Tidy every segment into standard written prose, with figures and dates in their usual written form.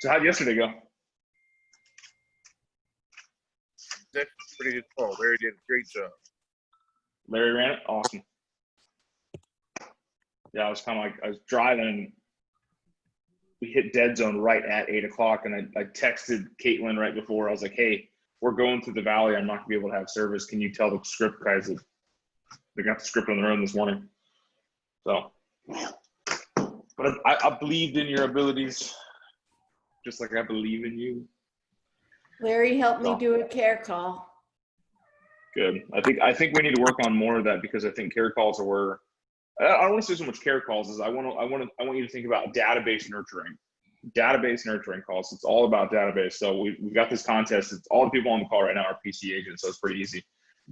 So how'd yesterday go? That's a pretty good call. Larry did a great job. Larry ran it? Awesome. Yeah, I was kind of like, I was driving and we hit dead zone right at 8 o'clock. And I texted Caitlin right before. I was like, hey, we're going through the valley. I'm not gonna be able to have service. Can you tell the script guys that they got the script on their own this morning? So, but I believed in your abilities, just like I believe in you. Larry helped me do a care call. Good. I think we need to work on more of that, because I think care calls are where I don't want to say so much care calls as I want you to think about database nurturing calls. It's all about database. So we've got this contest. It's all the people on the call right now are PC agents, so it's pretty easy.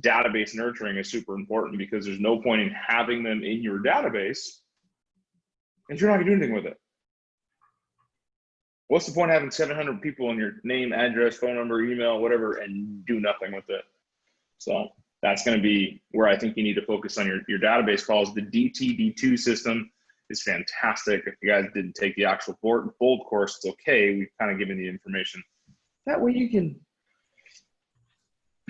Database nurturing is super important, because there's no point in having them in your database and you're not gonna do anything with it. What's the point of having 700 people in your name, address, phone number, email, whatever, and do nothing with it? So that's going to be where I think you need to focus on your database calls. The DTD2 system is fantastic. If you guys didn't take the actual bold course, it's okay. We've kind of given the information. That way you can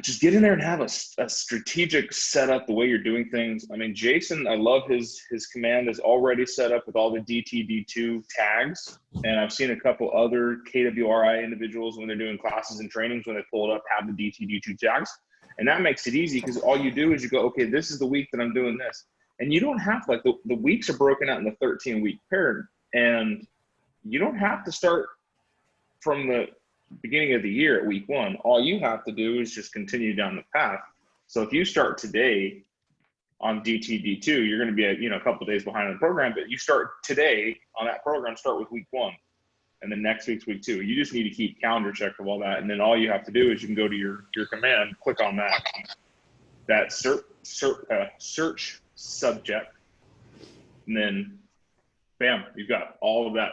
just get in there and have a strategic setup, the way you're doing things. I mean, Jason, I love his command is already set up with all the DTD2 tags. And I've seen a couple other KWRI individuals when they're doing classes and trainings, when they pull it up, have the DTD2 tags. And that makes it easy, because all you do is you go, okay, this is the week that I'm doing this. And you don't have to, like, the weeks are broken out in the 13-week period. And you don't have to start from the beginning of the year at week 1. All you have to do is just continue down the path. So if you start today on DTD2, you're going to be a couple of days behind on the program, but you start today on that program, start with week 1. And then next week's week 2. You just need to keep calendar check of all that. And then all you have to do is you can go to your command, click on that search subject, and then bam, you've got all of that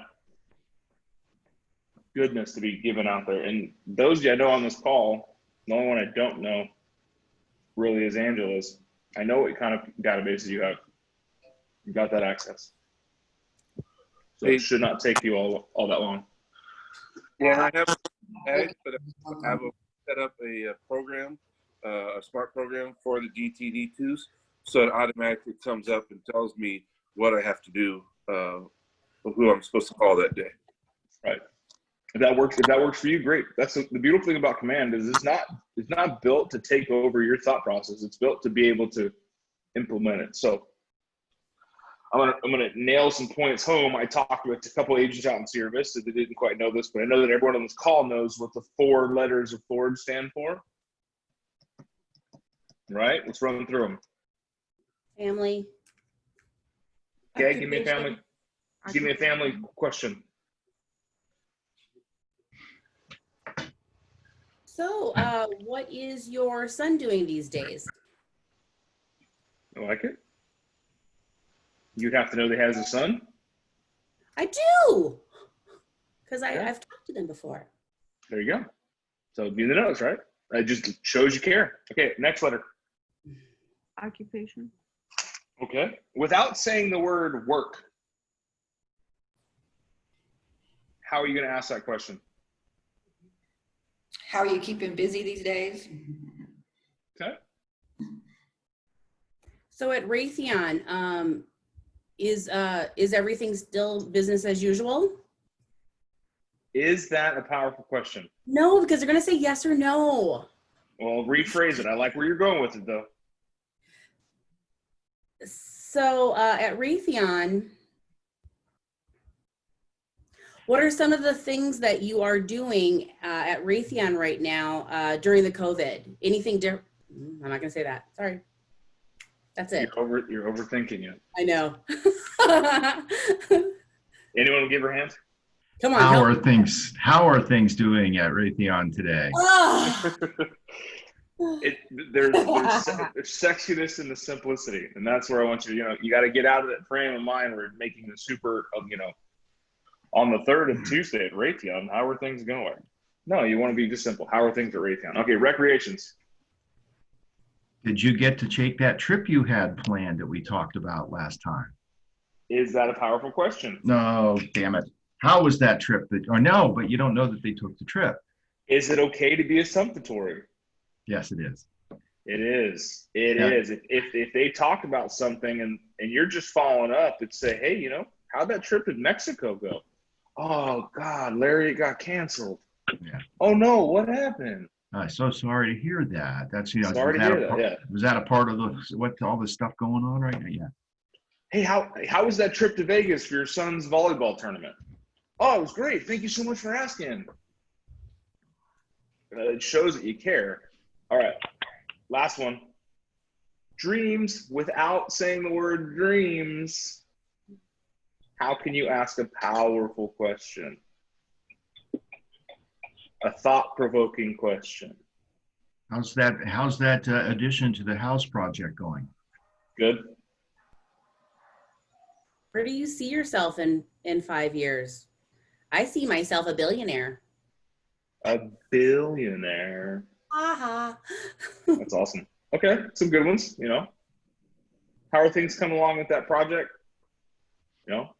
goodness to be given out there. And those of you I know on this call, the only one I don't know really is Angela's. I know what kind of databases you have. You got that access. So it should not take you all that long. Yeah, I have set up a program, a smart program for the DTD2s, so it automatically comes up and tells me what I have to do, who I'm supposed to call that day. Right. If that works for you, great. That's the beautiful thing about command is it's not built to take over your thought process. It's built to be able to implement it. So I'm gonna nail some points home. I talked with a couple agents out in Sierra Vista that didn't quite know this, but I know that everyone on this call knows what the 4 letters of Ford stand for. Right? Let's run through them. Family. Okay, give me a family question. So, what is your son doing these days? I like it. You'd have to know that he has a son. I do, because I've talked to them before. There you go. So be the notes, right? It just shows you care. Okay, next letter. Occupation. Okay. Without saying the word work, how are you going to ask that question? How are you keeping busy these days? Okay. So at Raytheon, is everything still business as usual? Is that a powerful question? No, because they're going to say yes or no. Well, rephrase it. I like where you're going with it, though. So at Raytheon, what are some of the things that you are doing at Raytheon right now during the COVID? Anything different? I'm not going to say that. Sorry. That's it. You're overthinking it. I know. Anyone give her hand? Come on. How are things doing at Raytheon today? Oh. There's sexiness in the simplicity, and that's where I want you got to get out of that frame of mind where making the super, on the 3rd of Tuesday at Raytheon, how are things going? No, you want to be just simple. How are things at Raytheon? Okay, recreations. Did you get to take that trip you had planned that we talked about last time? Is that a powerful question? No, damn it. How was that trip? Or no, but you don't know that they took the trip. Is it okay to be assumptory? Yes, it is. It is. It Yeah. is. If they talk about something and you're just following up and say, hey, you know, how'd that trip to Mexico go? Oh God, Larry, it got canceled. Yeah. Oh no, what happened? I'm so sorry to hear that. That's, was Sorry to that hear a that. part, Yeah. was that a part of all the stuff going on right now? Yeah. Hey, how was that trip to Vegas for your son's volleyball tournament? Oh, it was great. Thank you so much for asking. It shows that you care. All right, last one. Dreams without saying the word dreams. How can you ask a powerful question? A thought-provoking question. How's that addition to the house project going? Good. Where do you see yourself in 5 years? I see myself a billionaire. A billionaire. Aha. That's awesome. Okay, some good ones, you know. How are things coming along with that project? You know,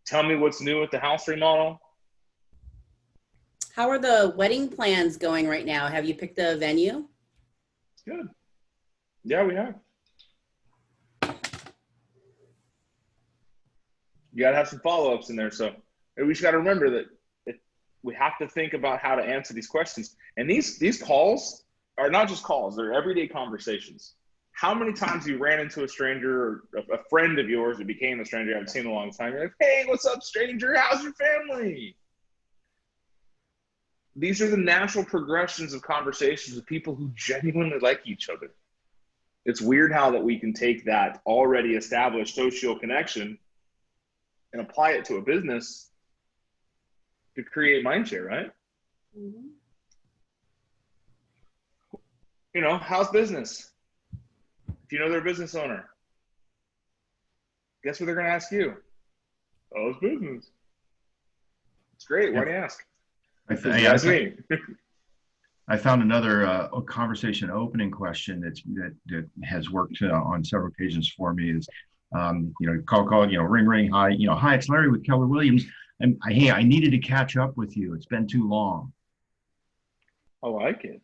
tell me what's new with the house remodel. How are the wedding plans going right now? Have you picked a venue? Good. Yeah, we have. You got to have some follow-ups in there. So we just got to remember that we have to think about how to answer these questions. And these calls are not just calls. They're everyday conversations. How many times you ran into a stranger or a friend of yours that became a stranger you haven't seen in a long time? You're like, hey, what's up, stranger? How's your family? These are the natural progressions of conversations with people who genuinely like each other. It's weird how that we can take that already established social connection and apply it to a business to create mindshare, right? Mm-hmm. You know, how's business? If you know their business owner, guess what they're going to ask you? How's business? It's great. Why do you ask? That's me. I found another conversation opening question that has worked on several occasions for me is, call, ring, ring, hi, hi, it's Larry with Keller Williams. And hey, I needed to catch up with you. It's been too long. I like it.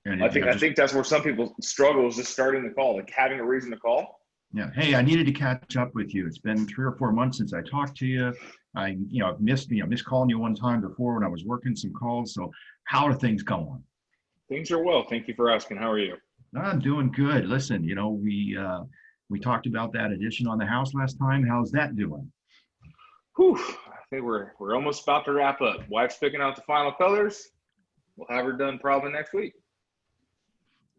And I think that's where some people struggle is just starting the call, like having a reason to call. Yeah. Hey, I needed to catch up with you. It's been 3 or 4 months since I talked to you. I, missed calling you one time before when I was working some calls. So how are things going? Things are well. Thank you for asking. How are you? I'm doing good. Listen, we talked about that addition on the house last time. How's that doing? Whew. I think we're almost about to wrap up. Wife's picking out the final colors. We'll have her done probably next week.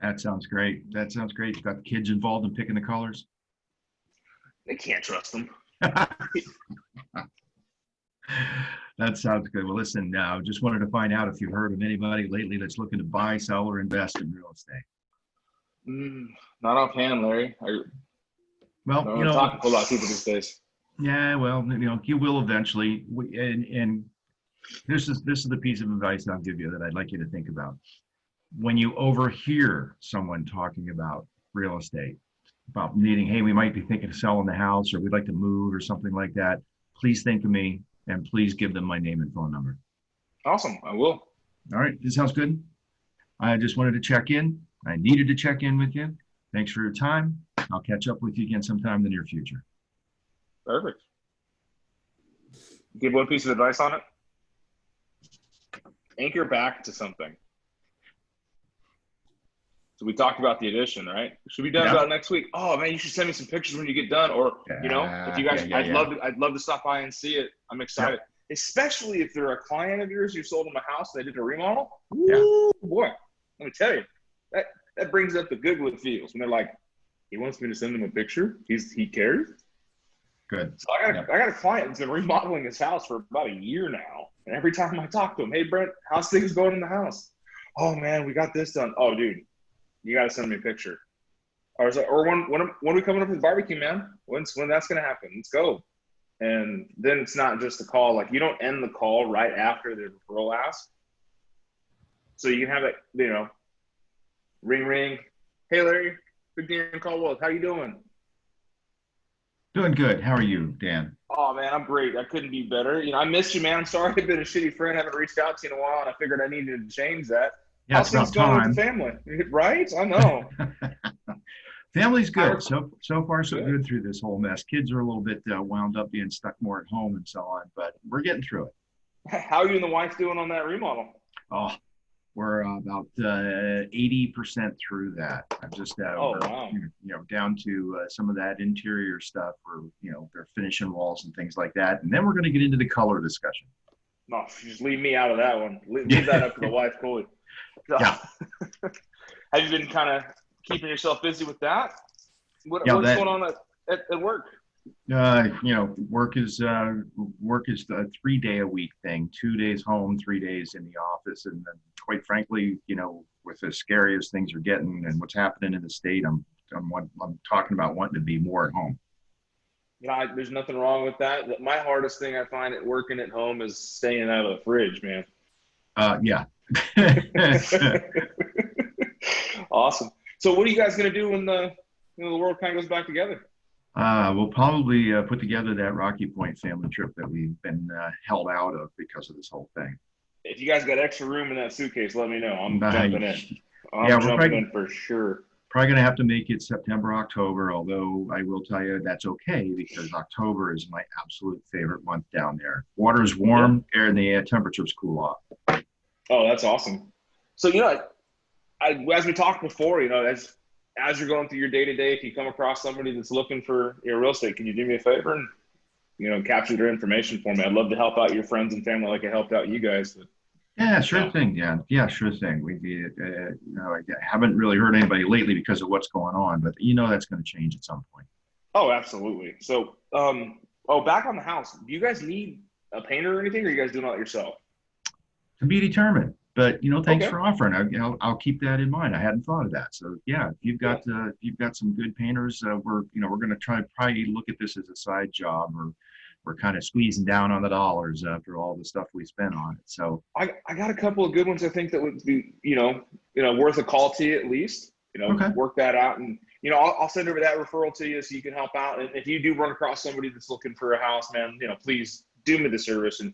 That sounds great. You got the kids involved in picking the colors? They can't trust them. That sounds good. Well, listen, just wanted to find out if you've heard of anybody lately that's looking to buy, sell, or invest in real estate. Not offhand, Larry. Well, I'm talking to a lot of people these days. Yeah, well, you will eventually. And this is the piece of advice I'll give you that I'd like you to think about. When you overhear someone talking about real estate, about needing, hey, we might be thinking of selling the house or we'd like to move or something like that, please think of me and please give them my name and phone number. Awesome. I will. All right. This sounds good. I just wanted to check in. I needed to check in with you. Thanks for your time. I'll catch up with you again sometime in the near future. Perfect. Give one piece of advice on it. Anchor back to something. So we talked about the addition, right? Should be done about next week. Oh man, you should send me some pictures when you get done. Or if you guys, I'd love to stop by and see it. I'm excited, especially if they're a client of yours. You sold them a house, they did a remodel. Ooh, boy, let me tell you, that brings up the Goodwood feels when they're like, he wants me to send him a picture. He cares. Good. So I got a client that's been remodeling his house for about a year now, and every time I talk to him, hey Brent, how's things going in the house? Oh man, we got this done. Oh dude, you got to send me a picture. Or when we coming up with barbecue, man? When that's gonna happen? Let's go. And then it's not just a call. Like you don't end the call right after the referral ask. So you can have it, ring ring. Hey Larry, Big Dan Caldwell, how you doing? Doing good. How are you, Dan? Oh man, I'm great. I couldn't be better. I missed you, man. I'm sorry I've been a shitty friend. Haven't reached out to you in a while, and I figured I needed to change that. Yeah, How's it's things about going with the time. family? Right? I know. Family's How- good. So far so Good. good through this whole mess. Kids are a little bit wound up being stuck more at home and so on, but we're getting through it. How are you and the wife doing on that remodel? Oh, we're about 80% through that. I'm just Oh we're, wow. down to some of that interior stuff. Where they're finishing walls and things like that, and then we're going to get into the color discussion. No, just leave me out of that one. Leave that up to the wife, fully. Yeah. Have you been kind of keeping yourself busy with that? What's that- going on at work? Work is a 3-day-a-week thing. 2 days home, 3 days in the office, and then, quite frankly, with as scary as things are getting and what's happening in the state, I'm talking about wanting to be more at home. There's nothing wrong with that. My hardest thing I find at working at home is staying out of the fridge, man. Yeah. Awesome. So what are you guys going to do when the world kind of goes back together? We'll probably put together that Rocky Point family trip that we've been held out of because of this whole thing. If you guys got extra room in that suitcase, let me know. I'm Nice. jumping in. I'm Yeah, we're jumping probably- in for sure. Probably going to have to make it September, October, although I will tell you that's okay because October is my absolute favorite month down there. Water's warm, air and the temperatures cool off. Oh, that's awesome. So, as we talked before, as you're going through your day-to-day, if you come across somebody that's looking for real estate, can you do me a favor and, capture their information for me? I'd love to help out your friends and family like I helped out you guys. Yeah, sure thing. Yeah, sure thing. I haven't really heard anybody lately because of what's going on, but that's going to change at some point. Oh, absolutely. So, back on the house, do you guys need a painter or anything, or are you guys doing all that yourself? To be determined, but thanks Okay. for offering. I'll keep that in mind. I hadn't thought of that. So yeah, if you've got some good painters, we're going to try probably look at this as a side job, or we're kind of squeezing down on the dollars after all the stuff we spent on it. So I got a couple of good ones I think that would be, worth a call to you at least. Okay. Work that out, and I'll send over that referral to you so you can help out. And if you do run across somebody that's looking for a house, man, please do me the service and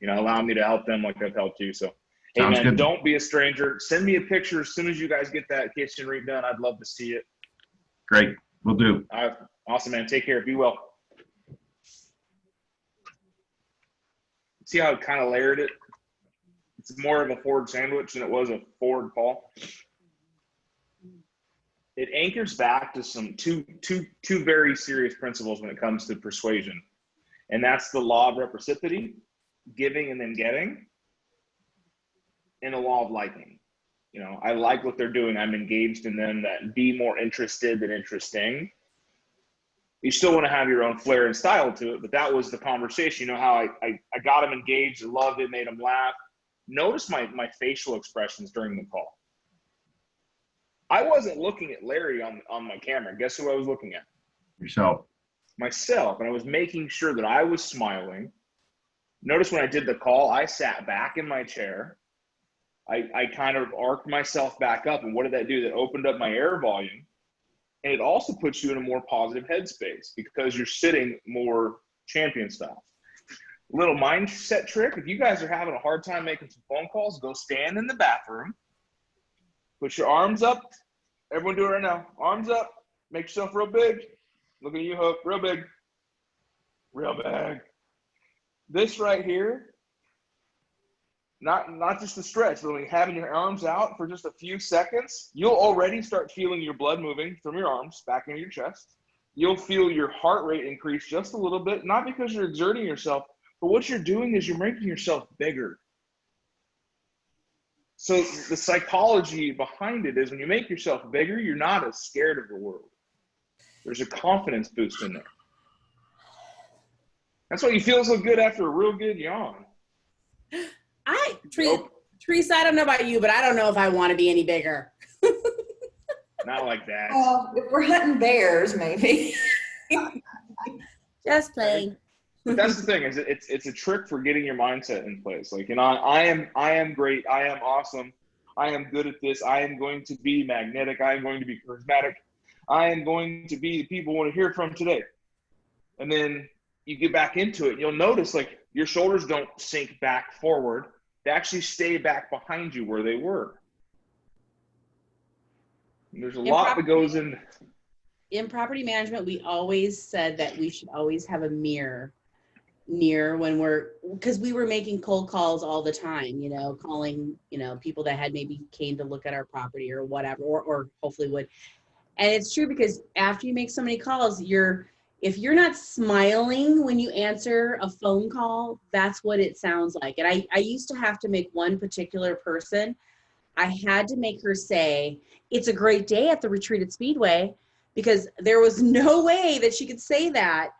allow me to help them like I've helped you. So hey, Sounds man, good. don't be a stranger. Send me a picture as soon as you guys get that kitchen redone. I'd love to see it. Great, we'll do. Awesome, man. Take care. Be well. See how I kind of layered it? It's more of a Ford sandwich than it was a Ford Paul. It anchors back to some two very serious principles when it comes to persuasion. And that's the law of reciprocity, giving and then getting, and the law of liking. I like what they're doing. I'm engaged in them. That be more interested than interesting. You still want to have your own flair and style to it, but that was the conversation. How I got them engaged, loved it, made them laugh. Notice my facial expressions during the call. I wasn't looking at Larry on my camera. Guess who I was looking at? Yourself. Myself. And I was making sure that I was smiling. Notice when I did the call, I sat back in my chair. I kind of arced myself back up. And what did that do? That opened up my air volume. And it also puts you in a more positive headspace because you're sitting more champion style. Little mindset trick. If you guys are having a hard time making some phone calls, go stand in the bathroom. Put your arms up. Everyone do it right now. Arms up. Make yourself real big. Look at you, Hook. Real big. Real big. This right here, not just the stretch, but when you're having your arms out for just a few seconds, you'll already start feeling your blood moving from your arms back into your chest. You'll feel your heart rate increase just a little bit, not because you're exerting yourself, but what you're doing is you're making yourself bigger. So the psychology behind it is when you make yourself bigger, you're not as scared of the world. There's a confidence boost in there. That's why you feel so good after a real good yawn. Teresa, I don't know about you, but I don't know if I want to be any bigger. Not like that. If we're hunting bears, maybe. Just playing. But that's the thing is it's a trick for getting your mindset in place. Like, I am great. I am awesome. I am good at this. I am going to be magnetic. I am going to be charismatic. I am going to be the people want to hear from today. And then you get back into it, and you'll notice like your shoulders don't sink back forward. They actually stay back behind you where they were. And there's a lot that goes in. In property management, we always said that we should always have a mirror near when because we were making cold calls all the time, calling, people that had maybe came to look at our property or whatever, or hopefully would. And it's true because after you make so many calls, if you're not smiling when you answer a phone call, that's what it sounds like. And I used to have to make one particular person, I had to make her say, "It's a great day at the Retreated Speedway," because there was no way that she could say that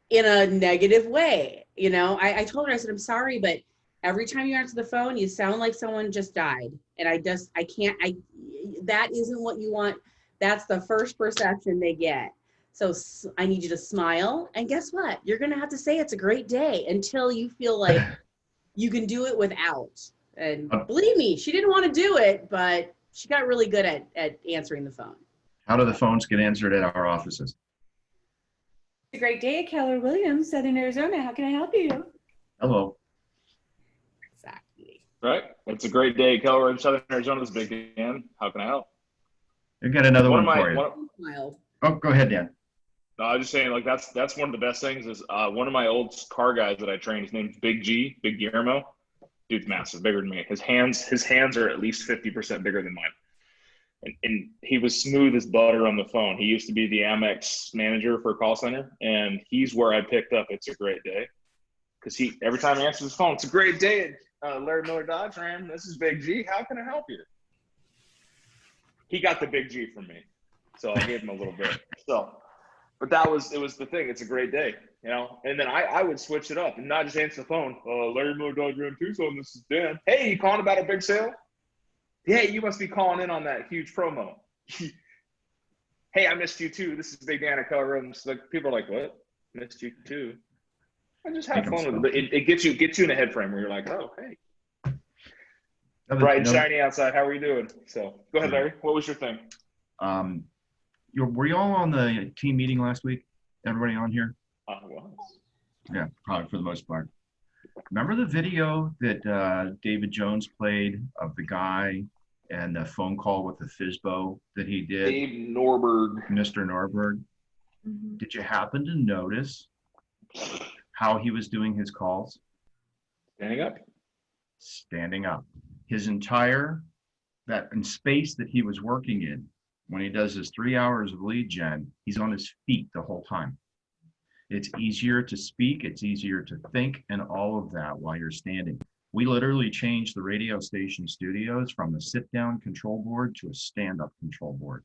in a negative way. I told her, I said, "I'm sorry, but every time you answer the phone, you sound like someone just died. And that isn't what you want. That's the first perception they get. So I need you to smile. And guess what? You're going to have to say it's a great day until you feel like you can do it without." And believe me, she didn't want to do it, but she got really good at answering the phone. How do the phones get answered at our offices? It's a great day at Keller Williams, Southern Arizona. How can I help you? Hello. Exactly. Right? It's a great day. Keller in Southern Arizona is big again. How can I help? I've got another one of for you. Smiled. Oh, go ahead, Dan. No, I was just saying, like that's one of the best things is one of my old car guys that I trained. His name's Big Guillermo. Dude's massive, bigger than me. His hands are at least 50% bigger than mine. And he was smooth as butter on the phone. He used to be the Amex manager for a call center, and he's where I picked up "It's a great day," because every time he answers his phone, "It's a great day at Larry Miller Dodge Ram. This is Big G. How can I help you?" He got the Big G from me, so I gave him a little bit. But it was the thing. It's a great day, And then I would switch it up and not just answer the phone. "Larry Miller Dodge Ram Tucson. This is Dan. Hey, you calling about a big sale? Hey, you must be calling in on that huge promo." "Hey, I missed you too. This is Big Dan at Keller Williams." Like people are like, "What? Missed you too?" I just have fun with it. It gets you in a head frame where you're like, "Oh, hey, bright and shiny outside. How are you doing?" So go ahead, Larry. What was your thing? Were you all on the team meeting last week? Everybody on here? I was. Yeah, probably for the most part. Remember the video that David Jones played of the guy and the phone call with the FISBO that he did? Dave Norberg. Mr. Norberg. Mm-hmm. Did you happen to notice how he was doing his calls? Standing up. Standing up. His entire, that in space that he was working in, when he does his 3 hours of lead gen, he's on his feet the whole time. It's easier to speak, it's easier to think, and all of that while you're standing. We literally changed the radio station studios from a sit-down control board to a stand-up control board.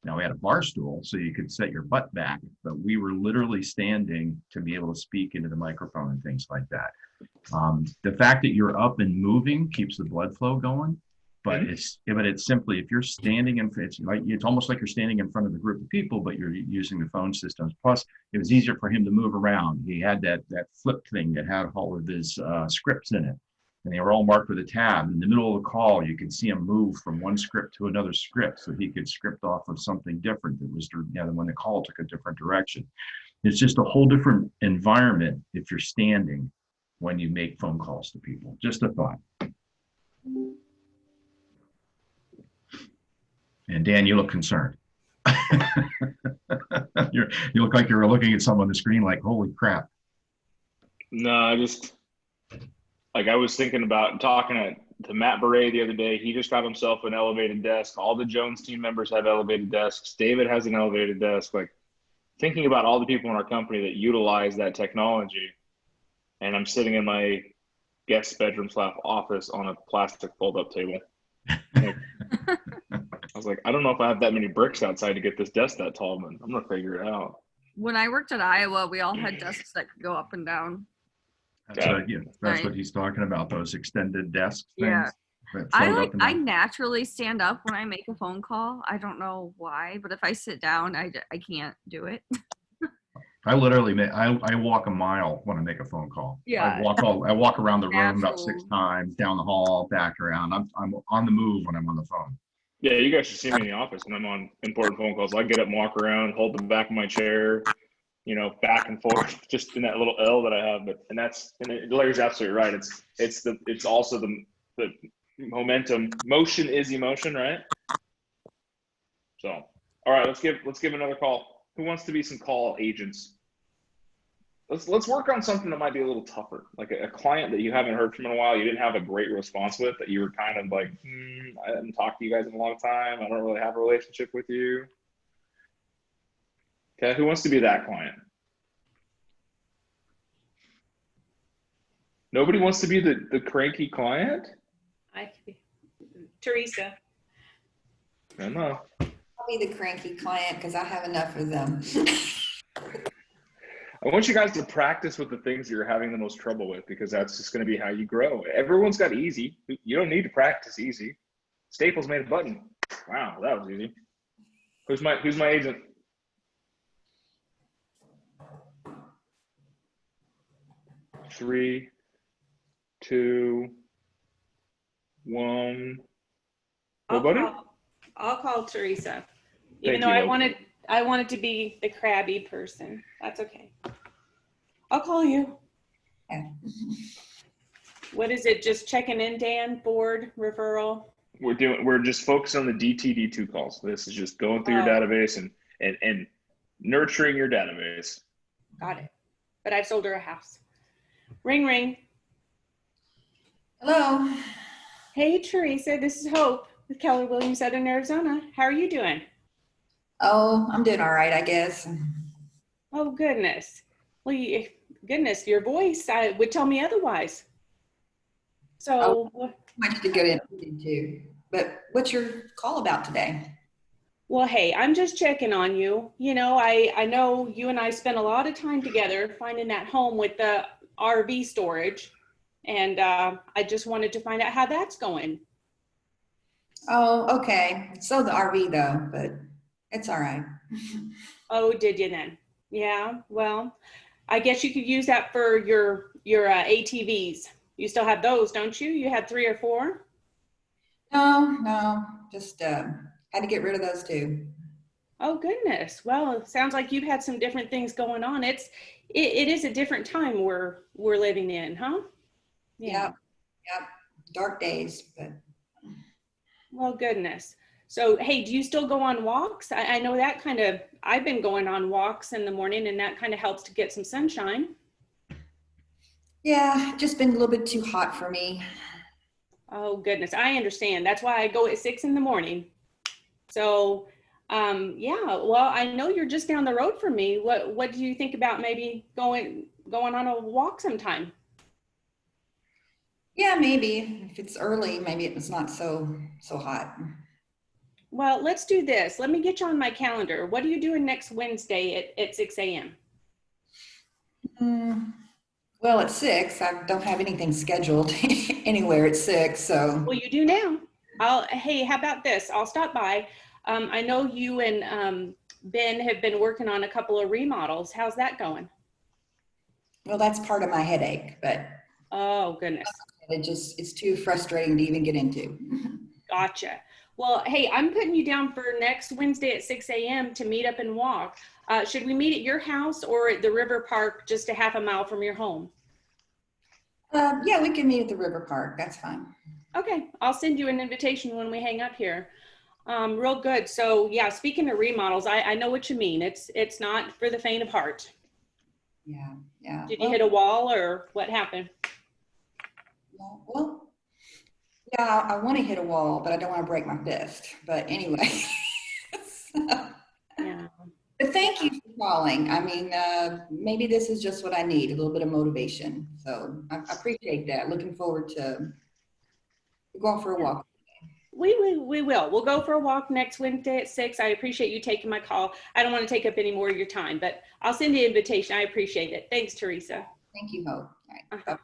Now we had a bar stool so you could set your butt back, but we were literally standing to be able to speak into the microphone and things like that. The fact that you're up and moving keeps the blood flow going, but it's simply, if you're standing in, it's almost like you're standing in front of a group of people, but you're using the phone systems. Plus, it was easier for him to move around. He had that flip thing that had all of his scripts in it, and they were all marked with a tab. In the middle of the call, you could see him move from one script to another script, so he could script off of something different that was, when the call took a different direction. It's just a whole different environment if you're standing when you make phone calls to people. Just a thought. And Dan, you look concerned. You look like you were looking at someone on the screen like, holy crap. No, I was thinking about talking to Matt Beret the other day. He just got himself an elevated desk. All the Jones team members have elevated desks. David has an elevated desk. Like, thinking about all the people in our company that utilize that technology. And I'm sitting in my guest bedroom / office on a plastic fold-up table. Like, I was like, I don't know if I have that many bricks outside to get this desk that tall, but I'm gonna figure it out. When I worked at Iowa, we all had desks that could go up and down. That's what he's talking about, those extended desks things. Yeah. that float up and I down. naturally stand up when I make a phone call. I don't know why, but if I sit down, I can't do it. I literally I walk a mile when I make a phone call. Yeah. I walk around the room about 6 Natural. times, down the hall, back around. I'm on the move when I'm on the phone. Yeah, you guys should see me in the office when I'm on important phone calls. I get up and walk around, hold the back of my chair, back and forth just in that little L that I have. And Larry's absolutely right. It's also the momentum. Motion is emotion, right? So, all right, let's give another call. Who wants to be some call agents? Let's work on something that might be a little tougher, like a client that you haven't heard from in a while. You didn't have a great response with, that you were kind of like, I haven't talked to you guys in a long time. I don't really have a relationship with you. Okay, who wants to be that client? Nobody wants to be the cranky client? I could be. Teresa. I don't know. I'll be the cranky client because I have enough of them. I want you guys to practice with the things you're having the most trouble with, because that's just going to be how you grow. Everyone's got easy. You don't need to practice easy. Staples made a button. Wow, that was easy. Who's my agent? Three, two, one. Nobody? I'll call Teresa. Even Thank though you. I wanted to be the crabby person. That's okay. I'll call you. Yeah. What is it? Just checking in, Dan? Board referral? We're just focused on the DTD2 calls. This is just going through your Oh. database and nurturing your database. Got it. But I've sold her a house. Ring, ring. Hello. Hey, Teresa. This is Hope with Keller Williams, Southern Arizona. How are you doing? Oh, I'm doing all right, I guess. Oh, goodness. Well, goodness, your voice would tell me otherwise. So, Much to get into. But what's your call about today? well, hey, I'm just checking on you. I know you and I spent a lot of time together finding that home with the RV storage. And I just wanted to find out how that's going. Oh, okay. So the RV though, but it's all right. Oh, did you then? Yeah, well, I guess you could use that for your ATVs. You still have those, don't you? You had 3 or 4? No, just had to get rid of those too. Oh, goodness. Well, it sounds like you've had some different things going on. It is a different time we're living in, huh? Yep. Dark days, but Well, goodness. So, hey, do you still go on walks? I know that I've been going on walks in the morning, and that kind of helps to get some sunshine. yeah, just been a little bit too hot for me. Oh, goodness. I understand. That's why I go at 6 in the morning. So, yeah, well, I know you're just down the road from me. What do you think about maybe going on a walk sometime? Yeah, maybe if it's early, maybe it's not so hot. Well, let's do this. Let me get you on my calendar. What are you doing next Wednesday at 6 a.m.? Well, at 6, I don't have anything scheduled anywhere at 6, so. Well, you do now. Hey, how about this? I'll stop by. I know you and Ben have been working on a couple of remodels. How's that going? Well, that's part of my headache, but Oh, goodness. it's too frustrating to even get into. Gotcha. Well, hey, I'm putting you down for next Wednesday at 6 a.m. to meet up and walk. Should we meet at your house or at the river park just a half a mile from your home? Yeah, we can meet at the river park. That's fine. Okay, I'll send you an invitation when we hang up here. Real good. So yeah, speaking of remodels, I know what you mean. It's not for the faint of heart. Yeah. Did you hit a wall or what happened? Well, yeah, I want to hit a wall, but I don't want to break my fist. But anyway. Yeah. But thank you for calling. I mean, maybe this is just what I need, a little bit of motivation. So I appreciate that. Looking forward to going for a walk. We will. We'll go for a walk next Wednesday at 6. I appreciate you taking my call. I don't want to take up any more of your time, but I'll send you an invitation. I appreciate it. Thanks, Teresa. Thank you, Hope. All right. Uh-huh.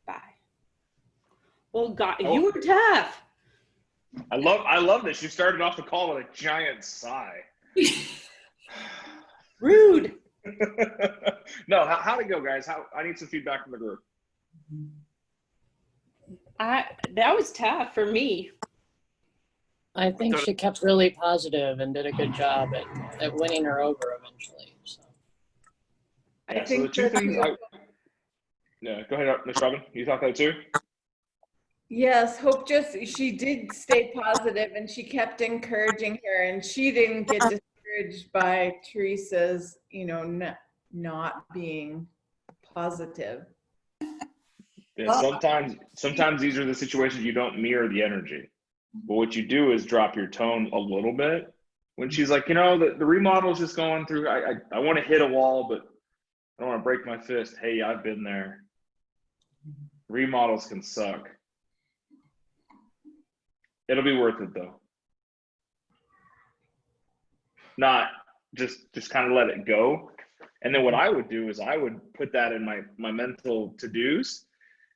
Bye. Well, God, you were tough. I love this. You started off the call with a giant sigh. Rude. No, how'd it go, guys? I need some feedback from the group. That was tough for me. I think she kept really positive and did a good job at winning her over eventually. So. I Yeah, so the think two that things yeah, go ahead, Ms. Robin. You thought that too? yes, Hope she did stay positive and she kept encouraging her, and she didn't get discouraged by Teresa's, not being positive. Yeah, Well, sometimes these are the situations you don't mirror the energy. But what you do is drop your tone a little bit. When she's like, the remodel is just going through, I want to hit a wall, but I don't want to break my fist. Hey, I've been there. Remodels can suck. It'll be worth it though. Not just kind of let it go. And then what I would do is I would put that in my mental to-dos.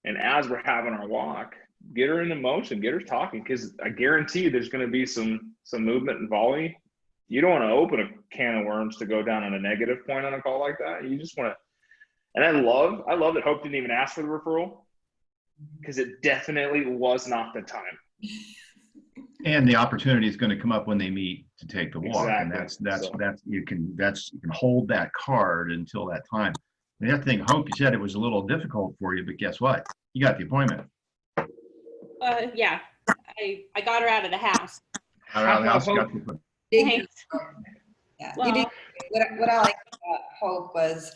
And as we're having our walk, get her into motion, get her talking, because I guarantee there's going to be some movement and volley. You don't want to open a can of worms to go down on a negative point on a call like that. You just want to, and I love that Hope didn't even ask for the referral, because it definitely was not the time. And the opportunity is going to come up when they meet to take the walk. Exactly. And that's you can hold that card until that time. The other thing, Hope, you said it was a little difficult for you, but guess what? You got the appointment. Yeah, I got her out of the house. Around the house, got the appointment. Thanks. Yeah, Well, you did. What I liked about Hope was,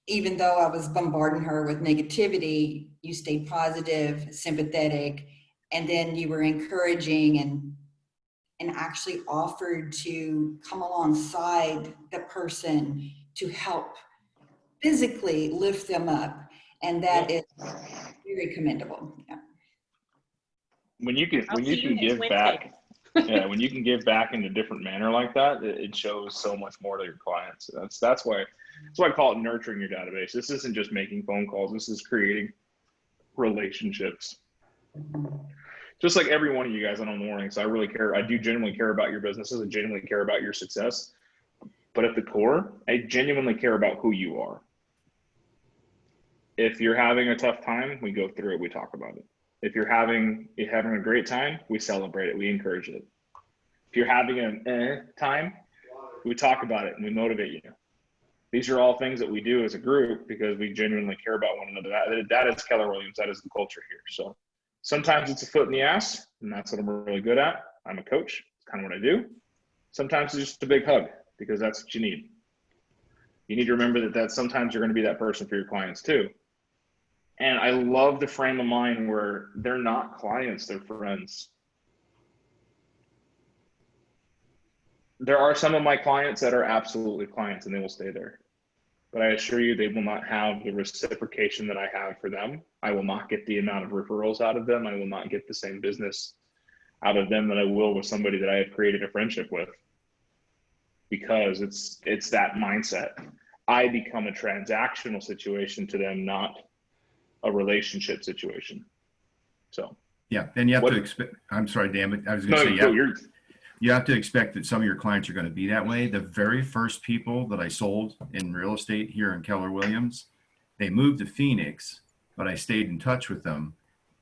even though I was bombarding her with negativity, you stayed positive, sympathetic, and then you were encouraging and actually offered to come alongside the person to help physically lift them up. And that is very commendable. Yeah. When you can I'll see you next give Wednesday. back, yeah, when you can give back in a different manner like that, it shows so much more to your clients. That's why I call it nurturing your database. This isn't just making phone calls. This is creating relationships. Just like every one of you guys on the morning. So I really care. I do genuinely care about your businesses. I genuinely care about your success. But at the core, I genuinely care about who you are. If you're having a tough time, we go through it. We talk about it. If you're having a great time, we celebrate it. We encourage it. If you're having an time, we talk about it and we motivate you. These are all things that we do as a group because we genuinely care about one another. That is Keller Williams. That is the culture here. So sometimes it's a foot in the ass, and that's what I'm really good at. I'm a coach. It's kind of what I do. Sometimes it's just a big hug because that's what you need. You need to remember that sometimes you're going to be that person for your clients too. And I love the frame of mind where they're not clients, they're friends. There are some of my clients that are absolutely clients and they will stay there. But I assure you, they will not have the reciprocation that I have for them. I will not get the amount of referrals out of them. I will not get the same business out of them that I will with somebody that I have created a friendship with. Because it's that mindset. I become a transactional situation to them, not a relationship situation. So yeah, and you have to expect. I'm sorry, Dan, but I was going to say you have to expect that some of your clients are going to be that way. The very first people that I sold in real estate here in Keller Williams, they moved to Phoenix, but I stayed in touch with them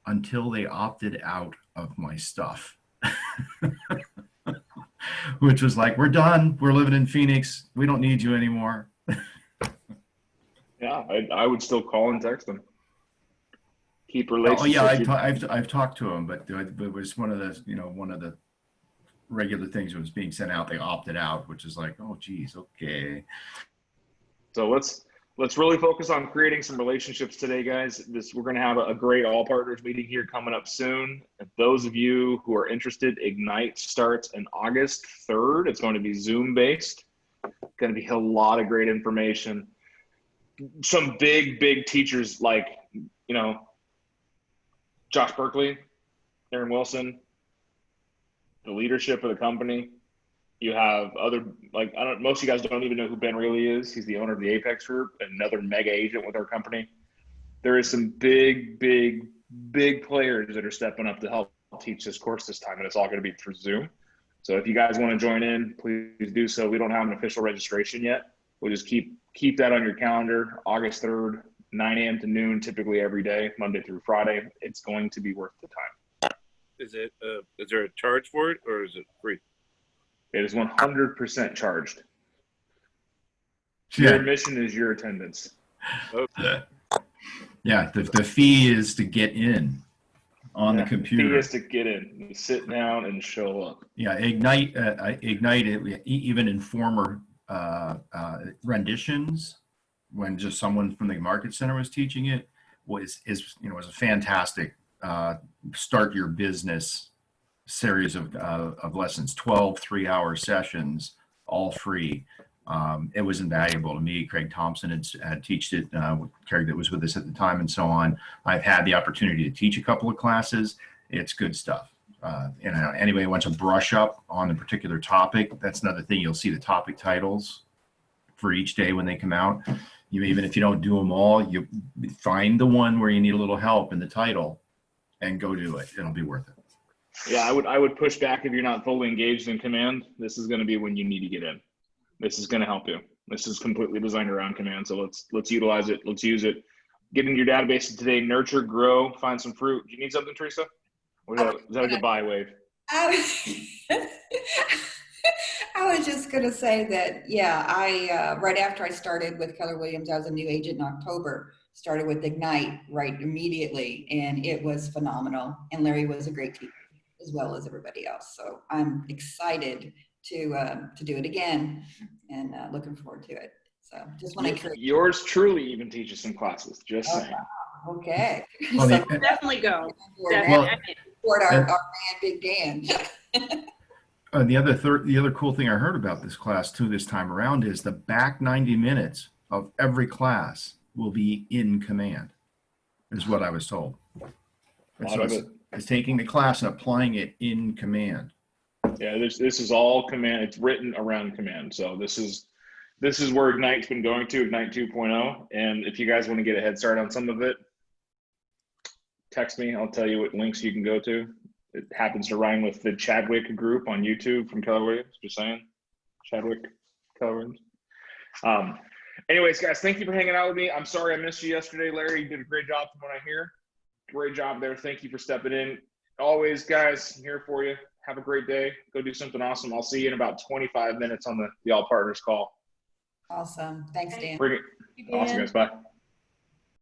until they opted out of my stuff. Which was like, we're done. We're living in Phoenix. We don't need you anymore. Yeah, I would still call and text them. Keep relationships. Oh yeah, I've talked to them, but it was one of the regular things that was being sent out. They opted out, which is like, oh geez, okay. So let's really focus on creating some relationships today, guys. We're going to have a great all partners meeting here coming up soon. If those of you who are interested, Ignite starts in August 3rd. It's going to be Zoom based. Going to be a lot of great information. Some big teachers like, Josh Berkeley, Aaron Wilson, the leadership of the company. You have other, most of you guys don't even know who Ben Reilly is. He's the owner of the Apex Group, another mega agent with our company. There is some big players that are stepping up to help teach this course this time, and it's all going to be through Zoom. So if you guys want to join in, please do so. We don't have an official registration yet. We'll just keep that on your calendar. August 3rd, 9 a.m. to noon, typically every day, Monday through Friday. It's going to be worth the time. Is there a charge for it or is it free? It is 100% charged. Your Yeah. admission is your attendance. Yeah, the fee is to get in on the Yeah, computer. Fee is to get in, you sit down and show up. Yeah, Ignite, even in former renditions, when just someone from the Market Center was teaching it, was a fantastic start your business series of lessons, 12 3-hour sessions, all free. It was invaluable to me. Craig Thompson had taught it, Craig that was with us at the time, and so on. I've had the opportunity to teach a couple of classes. It's good stuff. Anybody wants to brush up on the particular topic, that's another thing. You'll see the topic titles for each day when they come out. Even if you don't do them all, you find the one where you need a little help in the title and go do it. It'll be worth it. Yeah, I would push back if you're not fully engaged in command. This is going to be when you need to get in. This is going to help you. This is completely designed around command. So let's utilize it. Let's use it. Get into your database today. Nurture, grow, find some fruit. Do you need something, Teresa? Or is that a goodbye wave? I was just going to say that, yeah, I right after I started with Keller Williams, I was a new agent in October, started with Ignite right immediately, and it was phenomenal. And Larry was a great teacher as well as everybody else. So I'm excited to do it again, and looking forward to it. So just want to encourage. Yours truly even teaches some classes, just saying. Okay. Well, So Definitely go. Well, Definitely. support our man, Big Dan. the other cool thing I heard about this class too this time around is the back 90 minutes of every class will be in command, is what I was told. And so it's taking the class and applying it in command. Yeah, this is all command. It's written around command. So this is where Ignite's been going to, Ignite 2.0. And if you guys want to get a head start on some of it, text me. I'll tell you what links you can go to. It happens to rhyme with the Chadwick group on YouTube from Keller Williams. Just saying, Chadwick, Keller Williams. Anyways, guys, thank you for hanging out with me. I'm sorry I missed you yesterday, Larry. You did a great job from what I hear. Great job there. Thank you for stepping in. Always, guys, I'm here for you. Have a great day. Go do something awesome. I'll see you in about 25 minutes on the All Partners call. Awesome. Thanks, Dan. Bring it. Awesome, guys. Bye.